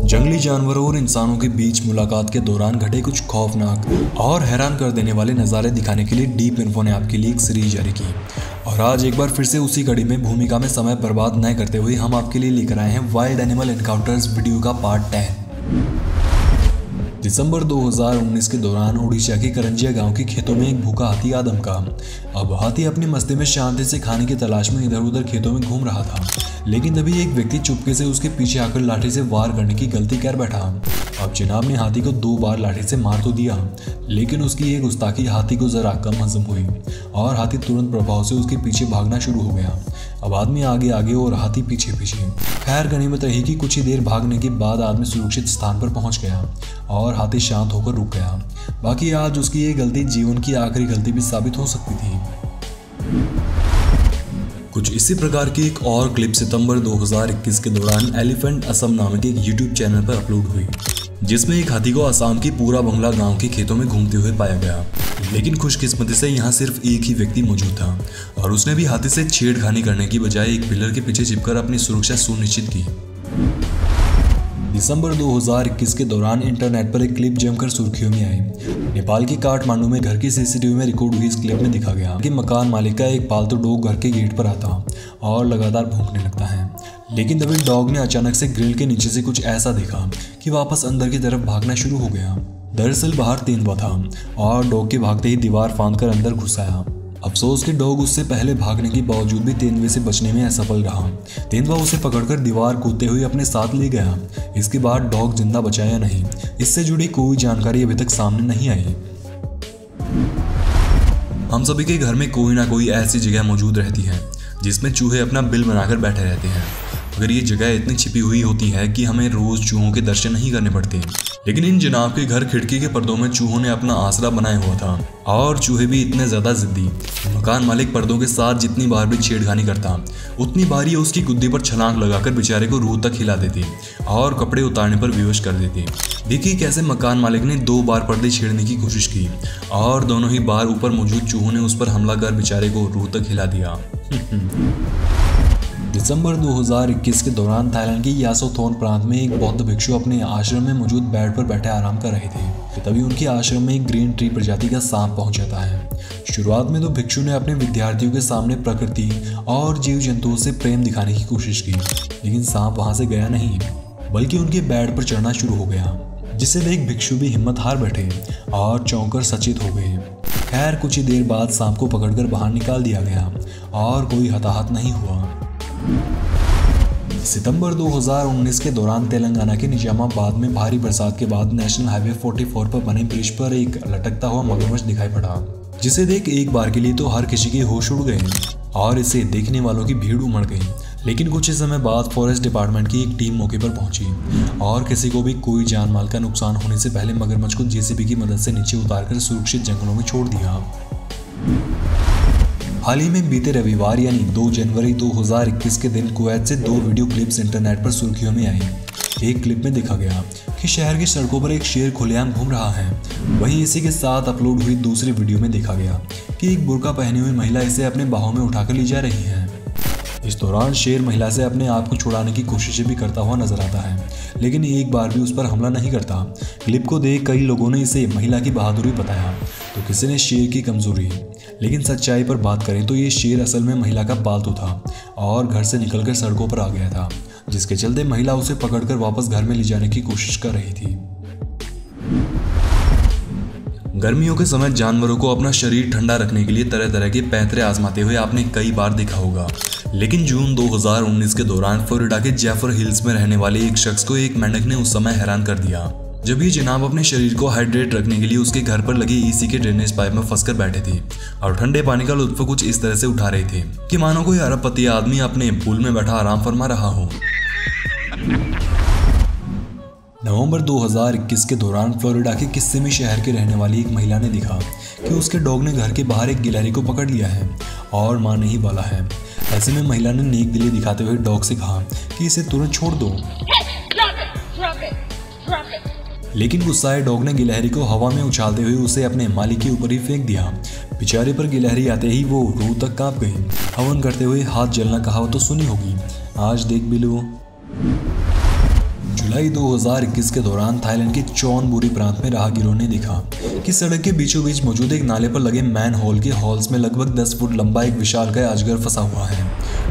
जंगली जानवरों और इंसानों के बीच मुलाकात के दौरान घटे कुछ खौफनाक और हैरान कर देने वाले नज़ारे दिखाने के लिए डीप इन्फो ने आपके लिए एक सीरीज जारी की। और आज एक बार फिर से उसी कड़ी में भूमिका में समय बर्बाद न करते हुए हम आपके लिए लेकर आए हैं वाइल्ड एनिमल एनकाउंटर्स वीडियो का पार्ट 10। दिसंबर 2019 के दौरान ओडिशा के करंजिया गांव के खेतों में एक भूखा हाथी आदम का। अब हाथी अपनी मस्ती में शांति से खाने की तलाश में इधर उधर खेतों में घूम रहा था, लेकिन तभी एक व्यक्ति चुपके से उसके पीछे आकर लाठी से वार करने की गलती कर बैठा। अब जनाब ने हाथी को 2 बार लाठी से मार तो दिया, लेकिन उसकी ये गुस्ताखी हाथी को जरा कम हजम हुई और हाथी तुरंत प्रभाव से उसके पीछे भागना शुरू हो गया। अब आदमी आगे आगे और हाथी पीछे पीछे। खैर गनीमत रही कि कुछ ही देर भागने के बाद आदमी सुरक्षित स्थान पर पहुंच गया और हाथी शांत होकर रुक गया। बाकी आज उसकी ये गलती जीवन की आखिरी गलती भी साबित हो सकती थी। कुछ इसी प्रकार की एक और क्लिप सितंबर 2021 के दौरान एलिफेंट असम नामक एक यूट्यूब चैनल पर अपलोड हुई, जिसमें एक हाथी को असम की पूरा बंगला गांव के खेतों में घूमते हुए पाया गया। लेकिन खुशकिस्मती से यहाँ सिर्फ एक ही व्यक्ति मौजूद था और उसने भी हाथी से छेड़खानी करने की बजाय एक पिलर के पीछे छिपकर अपनी सुरक्षा सुनिश्चित की। दिसंबर 2021 के दौरान इंटरनेट पर एक क्लिप जमकर सुर्खियों में आई। नेपाल के काठमांडू में घर की सीसीटीवी में रिकॉर्ड हुई इस क्लिप में दिखा गया कि मकान मालिक का एक पालतू डॉग घर के गेट पर आता और लगातार भौंकने लगता है। लेकिन तभी डॉग ने अचानक से ग्रिल के नीचे से कुछ ऐसा देखा कि वापस अंदर की तरफ भागना शुरू हो गया। दरअसल बाहर तेंदुआ था और डॉग के भागते ही दीवार फांदकर अंदर घुस आया। अफसोस कि डॉग उससे पहले भागने के बावजूद भी तेंदुए से बचने में असफल रहा। तेंदुआ उसे पकड़कर दीवार कूदते हुए अपने साथ ले गया। इसके बाद डॉग जिंदा बचा या नहीं, इससे जुड़ी कोई जानकारी अभी तक सामने नहीं आई। हम सभी के घर में कोई ना कोई ऐसी जगह मौजूद रहती है जिसमें चूहे अपना बिल बनाकर बैठे रहते हैं। अगर ये जगह इतनी छिपी हुई होती है कि हमें रोज चूहों के दर्शन नहीं करने पड़ते, लेकिन इन जनाब के घर खिड़की के पर्दों में चूहों ने अपना आसरा बनाया हुआ था। और चूहे भी इतने ज्यादा जिद्दी, मकान मालिक पर्दों के साथ जितनी बार भी छेड़खानी करता उतनी बार ये उसकी गुद्दी पर छलांग लगाकर बेचारे को रूह तक हिला देती और कपड़े उतारने पर बेहोश कर देती। देखिए कैसे मकान मालिक ने 2 बार पर्दे छेड़ने की कोशिश की और दोनों ही बार ऊपर मौजूद चूहों ने उस पर हमला कर बेचारे को रूह तक हिला दिया। दिसंबर 2021 के दौरान थाईलैंड के यासोथोन प्रांत में एक बौद्ध भिक्षु अपने आश्रम में मौजूद बेड पर बैठे आराम कर रहे थे। तभी उनके आश्रम में एक ग्रीन ट्री प्रजाति का सांप पहुंच जाता है। शुरुआत में तो भिक्षु ने अपने विद्यार्थियों के सामने प्रकृति और जीव जंतुओं से प्रेम दिखाने की कोशिश की, लेकिन सांप वहां से गया नहीं बल्कि उनके बेड पर चढ़ना शुरू हो गया, जिसे देख भिक्षु भी हिम्मत हार बैठे और चौंककर सचेत हो गए। खैर कुछ ही देर बाद सांप को पकड़कर बाहर निकाल दिया गया और कोई हताहत नहीं हुआ। सितंबर 2019 के दौरान तेलंगाना के निजामाबाद में भारी बरसात के बाद नेशनल हाईवे 44 पर बने ब्रिज पर एक लटकता हुआ मगरमच्छ दिखाई पड़ा, जिसे देख एक बार के लिए तो हर किसी के होश उड़ गए और इसे देखने वालों की भीड़ उमड़ गई। लेकिन कुछ ही समय बाद फॉरेस्ट डिपार्टमेंट की एक टीम मौके पर पहुंची और किसी को भी कोई जान माल का नुकसान होने से पहले मगरमच्छ को जेसीबी की मदद से नीचे उतारकर सुरक्षित जंगलों में छोड़ दिया। हाल ही में बीते रविवार यानी 2 जनवरी 2021 के दिन कुवैत से 2 वीडियो क्लिप्स इंटरनेट पर सुर्खियों में आई। एक क्लिप में देखा गया कि शहर की सड़कों पर एक शेर खुलेआम घूम रहा है। वहीं इसी के साथ अपलोड हुई दूसरी वीडियो में देखा गया कि एक बुर्का पहनी हुई महिला इसे अपने बाहों में उठाकर ले जा रही है। इस दौरान शेर महिला से अपने आप को छुड़ाने की कोशिशें भी करता हुआ नजर आता है, लेकिन एक बार भी उस पर हमला नहीं करता। क्लिप को देख कई लोगों ने इसे महिला की बहादुरी बताया तो किसी ने शेर की कमजोरी, लेकिन सच्चाई पर बात करें तो ये शेर असल में महिला का पालतू था और घर से निकलकर सड़कों पर आ गया था, जिसके चलते महिला उसे पकड़कर वापस घर में ले जाने की कोशिश कर रही थी। गर्मियों के समय जानवरों को अपना शरीर ठंडा रखने के लिए तरह तरह के पैंतरे आजमाते हुए आपने कई बार देखा होगा, लेकिन जून 2019 के दौरान फ्लोरिडा के जेफर हिल्स में रहने वाले एक शख्स को एक मेंढक ने उस समय हैरान कर दिया जब ये जनाब अपने शरीर को हाइड्रेट रखने के लिए उसके घर पर लगे एसी के ड्रेनेज पाइप में फंसकर बैठे थे और ठंडे पानी का लुत्फ कुछ इस तरह से उठा रहे थे कि मानो कोई अरबपति आदमी अपने पूल में बैठा आराम फरमा रहा हो। नवंबर 2021 के दौरान फ्लोरिडा के किस्सेमी शहर के रहने वाली एक महिला ने देखा कि उसके डॉग ने घर के बाहर एक गिलहरी को पकड़ लिया है और मारने ही वाला है। ऐसे में महिला ने नेक दिली दिखाते हुए डॉग से कहा कि इसे तुरंत छोड़ दो, लेकिन गुस्साए डॉग ने गिलहरी को हवा में उछालते हुए उसे अपने मालिक के ऊपर ही फेंक दिया। बेचारे पर गिलहरी आते ही वो रूह तक कांप गई। हवन करते हुए हाथ जलना कहावत तो सुनी होगी, आज देख भी लो। जुलाई 2021 के दौरान थाईलैंड के चॉनबुरी प्रांत में राहगीरों ने देखा कि सड़क के बीचों बीच मौजूद एक नाले पर लगे मैन होल के हॉल्स में लगभग 10 फुट लंबा एक विशालकाय अजगर फंसा हुआ है,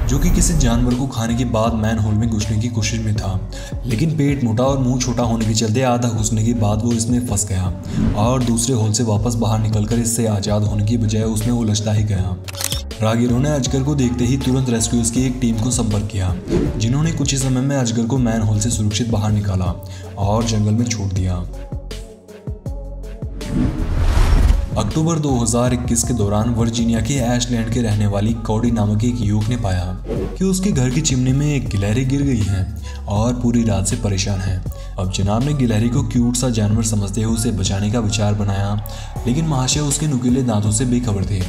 जो कि किसी जानवर को खाने के बाद मैन होल में घुसने की कोशिश में था। लेकिन पेट मोटा और मुंह छोटा होने के चलते आधा घुसने के बाद वो इसमें फंस गया और दूसरे होल से वापस बाहर निकलकर इससे आज़ाद होने की बजाय उसमें उलझता ही गया। राहगीरों ने अजगर को देखते ही तुरंत रेस्क्यूज की एक टीम को संपर्क किया, जिन्होंने कुछ ही समय में अजगर को मैन होल से सुरक्षित बाहर निकाला और जंगल में छोड़ दिया। अक्टूबर 2021 के दौरान वर्जीनिया के एशलैंड के रहने वाली कॉडी नामक एक युवक ने पाया कि उसके घर की चिमनी में एक गिलहरी गिर गई है और पूरी रात से परेशान है। अब जनाब ने गिलहरी को क्यूट सा जानवर समझते हुए उसे बचाने का विचार बनाया, लेकिन महाशय उसके नुकीले दांतों से बेखबर थे,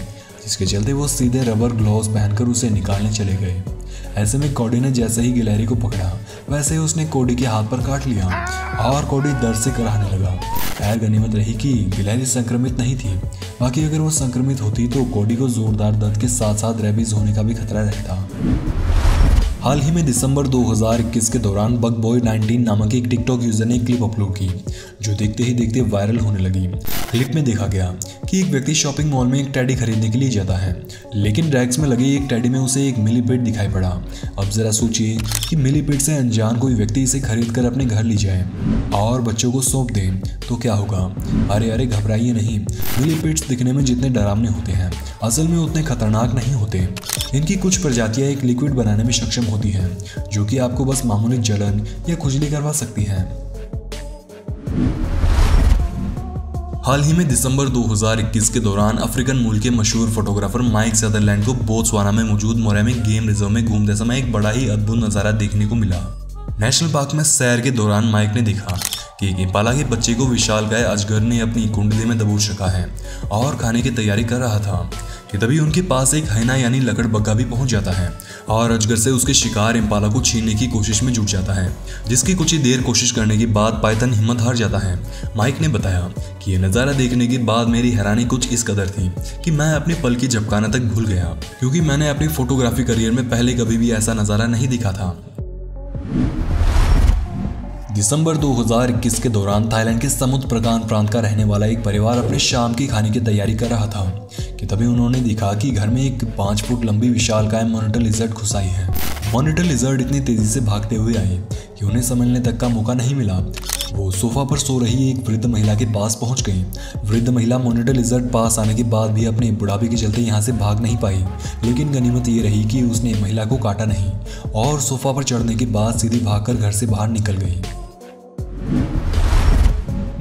जिसके चलते वो सीधे रबर ग्लोव्स पहनकर उसे निकालने चले गए। ऐसे में कॉडी ने जैसे ही गिलहरी को पकड़ा, वैसे ही उसने कॉडी के हाथ पर काट लिया और कॉडी दर्द से कराहने लगा। खैर गनीमत रही कि गिलहरी संक्रमित नहीं थी, बाकी अगर वो संक्रमित होती तो कॉडी को जोरदार दर्द के साथ साथ रेबीज होने का भी खतरा रहता। हाल ही में दिसंबर 2021 के दौरान बगबॉय19 नामक एक टिकटॉक यूजर ने एक क्लिप अपलोड की, जो देखते ही देखते वायरल होने लगी। क्लिप में देखा गया कि एक व्यक्ति शॉपिंग मॉल में एक टेडी खरीदने के लिए जाता है, लेकिन रैक्स में लगे एक टेडी में उसे एक मिलीपेट दिखाई पड़ा। अब जरा सोचिए कि मिलीपेट से अनजान कोई व्यक्ति इसे खरीद कर अपने घर ले जाए और बच्चों को सौंप दे तो क्या होगा। अरे घबराइए नहीं, मिलीपेट्स दिखने में जितने डरावने होते हैं असल में उतने खतरनाक नहीं होते। इनकी कुछ प्रजातियां एक लिक्विड बनाने में सक्षम होती हैं, जो कि आपको बस मामूली जलन या खुजली करवा सकती हैं। हाल ही में दिसंबर 2021 के दौरान अफ्रीकन मूल के मशहूर फोटोग्राफर माइक सदरलैंड को बोत्सवाना में मौजूद मोरेमे गेम रिजर्व में घूमते समय एक बड़ा ही अद्भुत नज़ारा देखने को मिला। नेशनल पार्क में सैर के दौरान माइक ने देखा कि एक इम्पाला के बच्चे को विशालकाय अजगर ने अपनी कुंडली में दबोच रखा है और खाने की तैयारी कर रहा था कि तभी उनके पास एक हैना यानी लकड़बग्गा भी पहुंच जाता है और अजगर से उसके शिकार इम्पाला को छीनने की कोशिश में जुट जाता है, जिसकी कुछ ही देर कोशिश करने के बाद पाइथन हिम्मत हार जाता है। माइक ने बताया कि यह नज़ारा देखने के बाद मेरी हैरानी कुछ इस कदर थी कि मैं अपने पल की झपकाना तक भूल गया, क्योंकि मैंने अपने फोटोग्राफी करियर में पहले कभी भी ऐसा नज़ारा नहीं देखा था। दिसंबर 2021 के दौरान थाईलैंड के समुद्र प्रकांड प्रांत का रहने वाला एक परिवार अपने शाम की खाने की तैयारी कर रहा था कि तभी उन्होंने देखा कि घर में एक 5 फुट लंबी विशालकाय मॉनिटर लिजर्ड घुस आई है। मॉनिटर लिजर्ड इतनी तेजी से भागते हुए आई कि उन्हें समझने तक का मौका नहीं मिला। वो सोफा पर सो रही एक वृद्ध महिला के पास पहुंच गई। वृद्ध महिला मॉनिटर लिजर्ड पास आने के बाद भी अपने बुढ़ापे के चलते यहाँ से भाग नहीं पाई, लेकिन गनीमत ये रही कि उसने महिला को काटा नहीं और सोफा पर चढ़ने के बाद सीधी भागकर घर से बाहर निकल गई।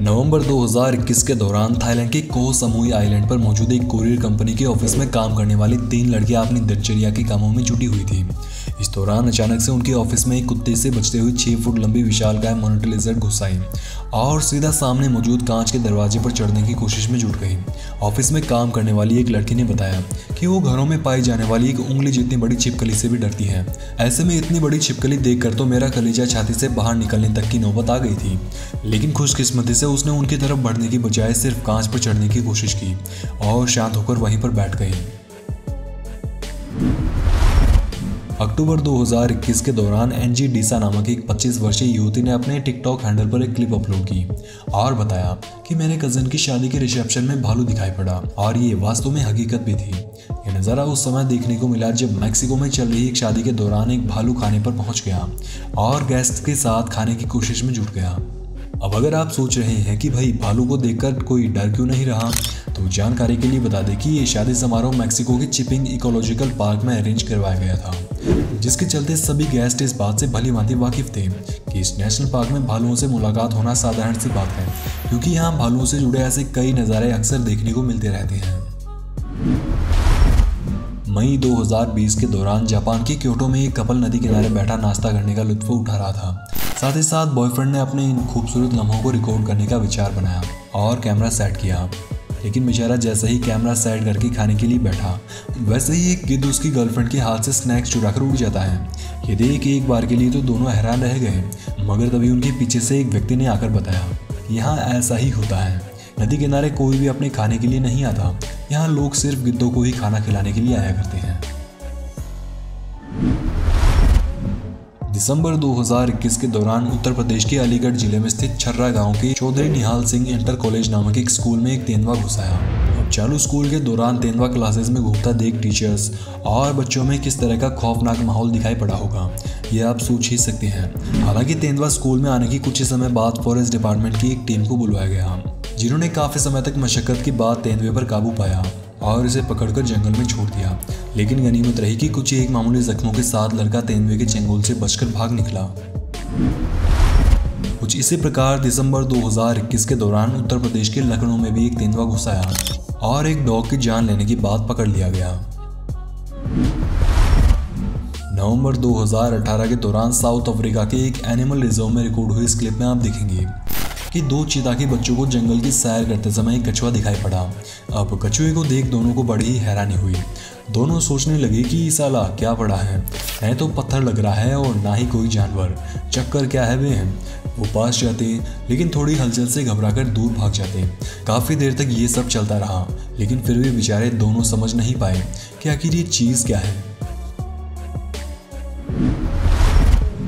नवंबर 2021 के दौरान थाईलैंड के कोह समूई आइलैंड पर मौजूद एक कोरियर कंपनी के ऑफिस में काम करने वाली 3 लड़कियां अपनी दिनचर्या के कामों में जुटी हुई थी। इस दौरान अचानक से उनके ऑफिस में एक कुत्ते से बचते हुए 6 फुट लंबी विशालकाय मॉनिटर लिजर्ड घुस आई और सीधा सामने मौजूद कांच के दरवाजे पर चढ़ने की कोशिश में जुट गई। ऑफिस में काम करने वाली एक लड़की ने बताया कि वो घरों में पाई जाने वाली एक उंगली जितनी बड़ी छिपकली से भी डरती है। ऐसे में इतनी बड़ी छिपकली देखकर तो मेरा कलेजा छाती से बाहर निकलने तक की नौबत आ गई थी, लेकिन खुशकिस्मती से उसने उनकी तरफ बढ़ने की बजाय सिर्फ कांच पर चढ़ने की कोशिश की और शांत होकर वहीं पर बैठ गई। अक्टूबर 2021 के दौरान एनजी डीसा नामक एक 25 वर्षीय युवती ने अपने टिकटॉक हैंडल पर एक क्लिप अपलोड की और बताया कि मेरे कजन की शादी के रिसेप्शन में भालू दिखाई पड़ा और ये वास्तव में हकीकत भी थी। यह नज़ारा उस समय देखने को मिला जब मैक्सिको में चल रही एक शादी के दौरान एक भालू खाने पर पहुंच गया और गेस्ट के साथ खाने की कोशिश में जुट गया। अब अगर आप सोच रहे हैं कि भाई भालू को देखकर कोई डर क्यों नहीं रहा, तो जानकारी के लिए बता दें कि ये शादी समारोह मैक्सिको के चिपिंग इकोलॉजिकल पार्क में अरेंज करवाया गया था, जिसके चलते सभी गेस्ट इस बात से भली भांति वाकिफ थे कि इस नेशनल पार्क में भालुओं से मुलाकात होना साधारण सी बात है, क्योंकि यहाँ भालुओं से जुड़े ऐसे कई नज़ारे अक्सर देखने को मिलते रहते हैं। मई 2020 के दौरान जापान के क्योटो में एक कपल नदी किनारे बैठा नाश्ता करने का लुत्फ उठा रहा था। साथ ही साथ बॉयफ्रेंड ने अपने इन खूबसूरत लम्हों को रिकॉर्ड करने का विचार बनाया और कैमरा सेट किया, लेकिन बेचारा जैसे ही कैमरा सेट करके खाने के लिए बैठा, वैसे ही एक गिद्ध उसकी गर्लफ्रेंड के हाथ से स्नैक्स चुराकर उड़ जाता है। ये देख एक बार के लिए तो दोनों हैरान रह गए, मगर तभी उनके पीछे से एक व्यक्ति ने आकर बताया, यहाँ ऐसा ही होता है। नदी किनारे कोई भी अपने खाने के लिए नहीं आता। यहाँ लोग सिर्फ गिद्धों को ही खाना खिलाने के लिए आया करते हैं। दिसंबर 2021 के दौरान उत्तर प्रदेश के अलीगढ़ जिले में स्थित छर्रा गांव के चौधरी निहाल सिंह इंटर कॉलेज नामक एक स्कूल में एक तेंदुआ घुस आया। अब चालू स्कूल के दौरान तेंदुआ क्लासेस में घूमता देख टीचर्स और बच्चों में किस तरह का खौफनाक माहौल दिखाई पड़ा होगा, ये आप सोच ही सकते हैं। हालांकि तेंदुआ स्कूल में आने की कुछ ही समय बाद फॉरेस्ट डिपार्टमेंट की एक टीम को बुलवाया गया, जिन्होंने काफी समय तक मशक्कत के बाद तेंदुए पर काबू पाया और इसे पकड़कर जंगल में छोड़ दिया। लेकिन गनीमत रही कि कुछ एक मामूली जख्मों के साथ लड़का तेंदुए के चंगुल से बचकर भाग निकला। कुछ इसी प्रकार दिसंबर 2021 के दौरान उत्तर प्रदेश के लखनऊ में भी एक तेंदुआ घुस आया और एक डॉग की जान लेने की बात पकड़ लिया गया। नवंबर 2018 के दौरान साउथ अफ्रीका के एक एनिमल रिजर्व में रिकॉर्ड हुई इस क्लिप में आप देखेंगे कि 2 चीता के बच्चों को जंगल की सैर करते समय एक कछुआ दिखाई पड़ा। अब कछुए को देख दोनों को बड़ी ही हैरानी हुई। दोनों सोचने लगे कि साला क्या पड़ा है, न तो पत्थर लग रहा है और ना ही कोई जानवर, चक्कर क्या है वे। वो पास जाते लेकिन थोड़ी हलचल से घबराकर दूर भाग जाते। काफ़ी देर तक ये सब चलता रहा, लेकिन फिर भी बेचारे दोनों समझ नहीं पाए कि आखिर ये चीज़ क्या है।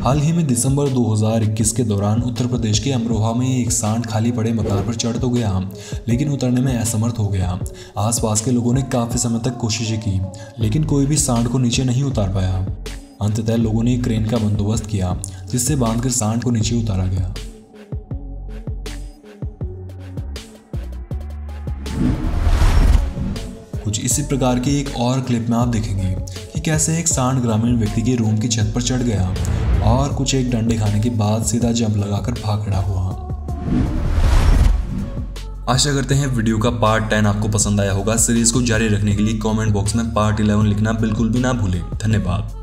हाल ही में दिसंबर 2021 के दौरान उत्तर प्रदेश के अमरोहा में एक सांड खाली पड़े मकान पर चढ़ तो गया, लेकिन उतरने में असमर्थ हो गया। आसपास के लोगों ने काफ़ी समय तक कोशिशें की, लेकिन कोई भी सांड को नीचे नहीं उतार पाया। अंततः लोगों ने क्रेन का बंदोबस्त किया, जिससे बांधकर सांड को नीचे उतारा गया। कुछ इसी प्रकार की एक और क्लिप में आप देखेंगे कि कैसे एक सांड ग्रामीण व्यक्ति के रूम की छत पर चढ़ गया और कुछ एक डंडे खाने के बाद सीधा जंप लगाकर भाग खड़ा हुआ। आशा करते हैं वीडियो का पार्ट 10 आपको पसंद आया होगा। सीरीज को जारी रखने के लिए कमेंट बॉक्स में पार्ट 11 लिखना बिल्कुल भी ना भूलें। धन्यवाद।